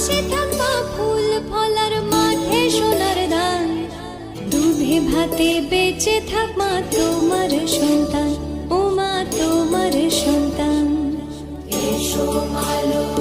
পাশে থাকবা ফুল ফলার মাঠে সোনার দান, দুধে ভাতে বেঁচে থাকবা তোমার সন্তান, ও মা তোমার সন্তান। এসো ভালো